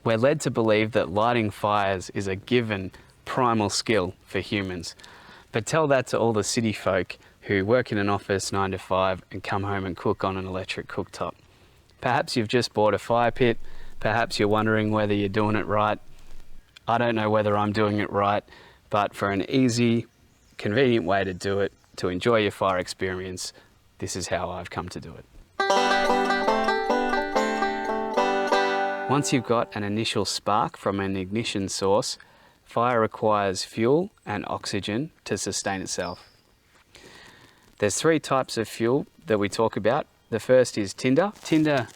We're led to believe that lighting fires is a given primal skill for humans. But tell that to all the city folk who work in an office 9 to 5 and come home and cook on an electric cooktop. Perhaps you've just bought a fire pit. Perhaps you're wondering whether you're doing it right. I don't know whether I'm doing it right, but for an easy, convenient way to do it, to enjoy your fire experience, this is how I've come to do it. Once you've got an initial spark from an ignition source, fire requires fuel and oxygen to sustain itself. There's 3 types of fuel that we talk about. The first is tinder. Tinder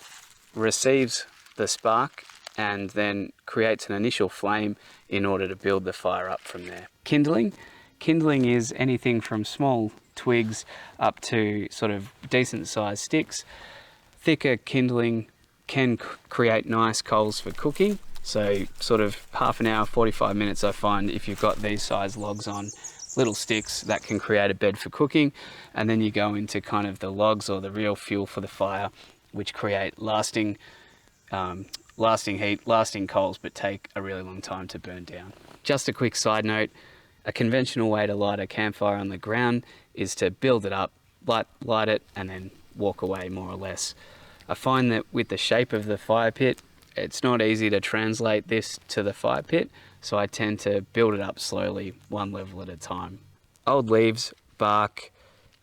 receives the spark and then creates an initial flame in order to build the fire up from there. Kindling. Kindling is anything from small twigs up to sort of decent sized sticks. Thicker kindling can create nice coals for cooking. So sort of half an hour, 45 minutes, I find if you've got these size logs on little sticks, that can create a bed for cooking. And then you go into kind of the logs or the real fuel for the fire, which create lasting heat, lasting coals, but take a really long time to burn down. Just a quick side note, a conventional way to light a campfire on the ground is to build it up, light it, and then walk away more or less. I find that with the shape of the fire pit, it's not easy to translate this to the fire pit, so I tend to build it up slowly, one level at a time. Old leaves, bark,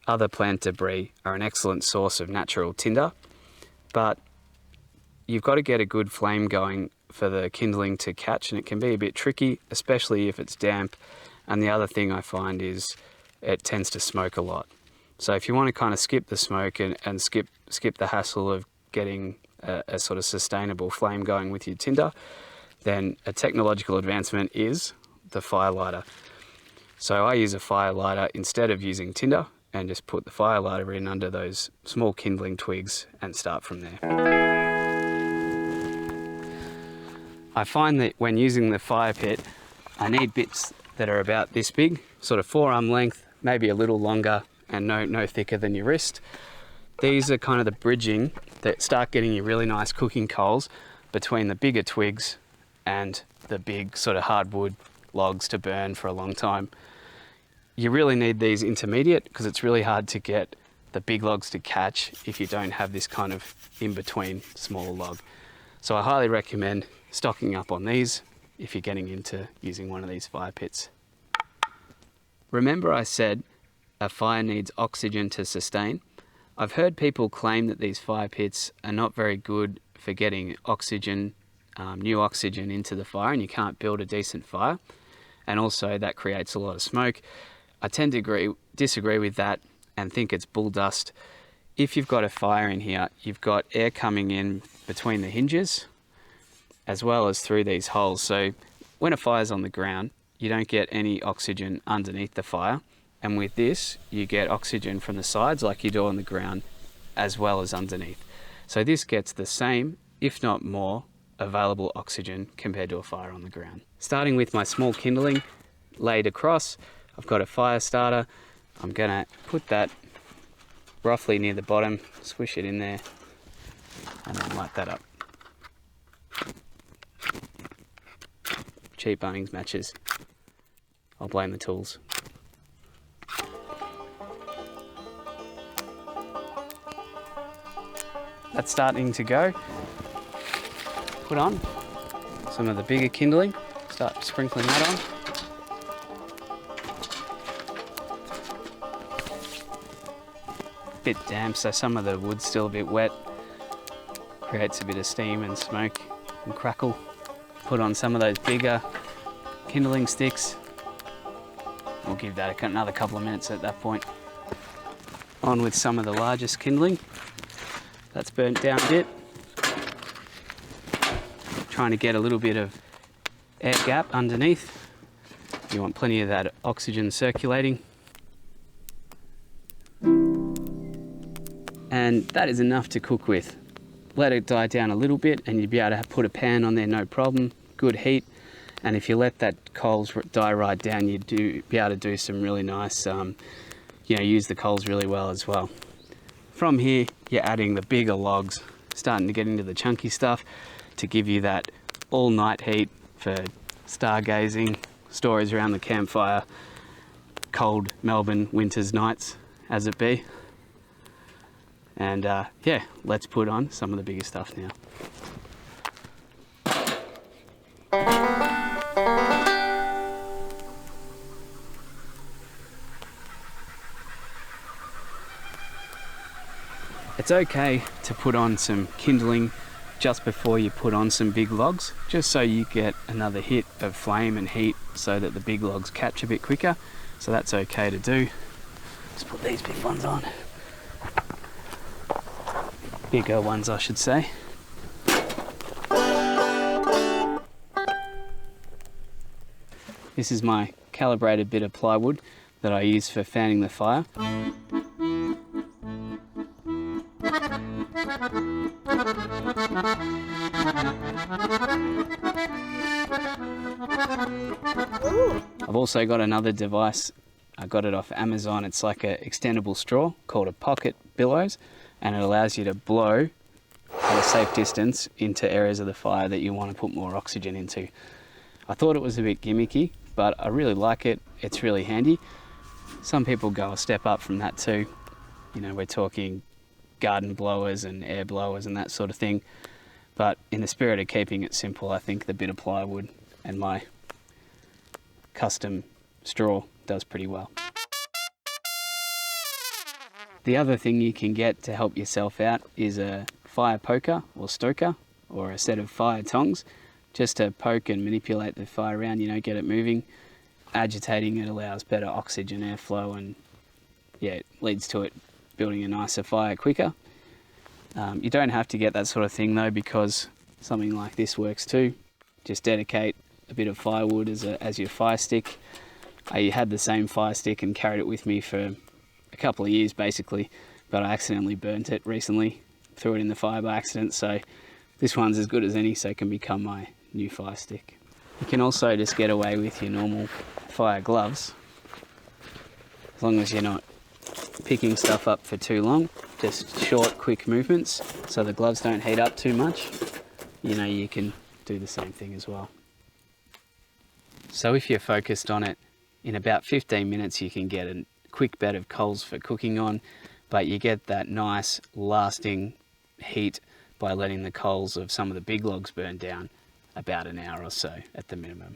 other plant debris are an excellent source of natural tinder, but you've got to get a good flame going for the kindling to catch, and it can be a bit tricky, especially if it's damp. And the other thing I find is it tends to smoke a lot. So if you want to kind of skip the smoke and skip the hassle of getting a sort of sustainable flame going with your tinder, then a technological advancement is the fire lighter. So I use a fire lighter instead of using tinder and just put the fire lighter in under those small kindling twigs and start from there. I find that when using the fire pit, I need bits that are about this big, sort of forearm length, maybe a little longer and no thicker than your wrist. These are kind of the bridging that start getting you really nice cooking coals between the bigger twigs and the big sort of hardwood logs to burn for a long time. You really need these intermediate because it's really hard to get the big logs to catch if you don't have this kind of in-between smaller log. So I highly recommend stocking up on these if you're getting into using one of these fire pits. Remember I said a fire needs oxygen to sustain? I've heard people claim that these fire pits are not very good for getting oxygen, new oxygen into the fire, and you can't build a decent fire. And also that creates a lot of smoke. I tend to disagree with that and think it's bull dust. If you've got a fire in here, you've got air coming in between the hinges as well as through these holes. So when a fire's on the ground, you don't get any oxygen underneath the fire. And with this, you get oxygen from the sides like you do on the ground, as well as underneath. So this gets the same, if not more, available oxygen compared to a fire on the ground. Starting with my small kindling laid across, I've got a fire starter. I'm gonna put that roughly near the bottom, swish it in there, and then light that up. Cheap Bunnings matches. I'll blame the tools. That's starting to go. Put on some of the bigger kindling. Start sprinkling that on. Bit damp, so some of the wood's still a bit wet. Creates a bit of steam and smoke and crackle. Put on some of those bigger kindling sticks. We'll give that another couple of minutes at that point. On with some of the largest kindling. That's burnt down a bit. Trying to get a little bit of air gap underneath. You want plenty of that oxygen circulating. And that is enough to cook with. Let it die down a little bit and you'd be able to put a pan on there, no problem. Good heat. And if you let that coals die right down, you'd be able to do some really nice, use the coals really well as well. From here, you're adding the bigger logs, starting to get into the chunky stuff to give you that all night heat for stargazing, stories around the campfire, cold Melbourne winter's nights as it be. And yeah, let's put on some of the bigger stuff now. It's okay to put on some kindling just before you put on some big logs, just so you get another hit of flame and heat so that the big logs catch a bit quicker. So that's okay to do. Just put these big ones on. Bigger ones, I should say. This is my calibrated bit of plywood that I use for fanning the fire. I've also got another device. I got it off Amazon. It's like an extendable straw called a pocket billows, and it allows you to blow at a safe distance into areas of the fire that you want to put more oxygen into. I thought it was a bit gimmicky, but I really like it. It's really handy. Some people go a step up from that too. You know, we're talking garden blowers and air blowers and that sort of thing. But in the spirit of keeping it simple, I think the bit of plywood and my custom straw does pretty well. The other thing you can get to help yourself out is a fire poker or stoker, or a set of fire tongs, just to poke and manipulate the fire around, you know, get it moving. Agitating it allows better oxygen airflow, and yeah, it leads to it building a nicer fire quicker. You don't have to get that sort of thing though, because something like this works too. Just dedicate a bit of firewood as your fire stick. I had the same fire stick and carried it with me for a couple of years basically, but I accidentally burnt it recently, threw it in the fire by accident, so this one's as good as any, so it can become my new fire stick. You can also just get away with your normal fire gloves, as long as you're not picking stuff up for too long. Just short, quick movements so the gloves don't heat up too much. You know, you can do the same thing as well. So if you're focused on it, in about 15 minutes you can get a quick bed of coals for cooking on, but you get that nice lasting heat by letting the coals of some of the big logs burn down about an hour or so at the minimum.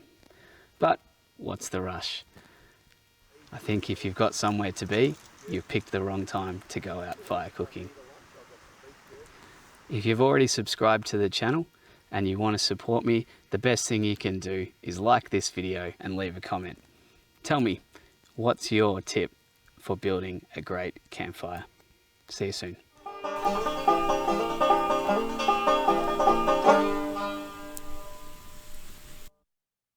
But what's the rush? I think if you've got somewhere to be, you've picked the wrong time to go out fire cooking. If you've already subscribed to the channel and you want to support me, the best thing you can do is like this video and leave a comment. Tell me, what's your tip for building a great campfire? See you soon.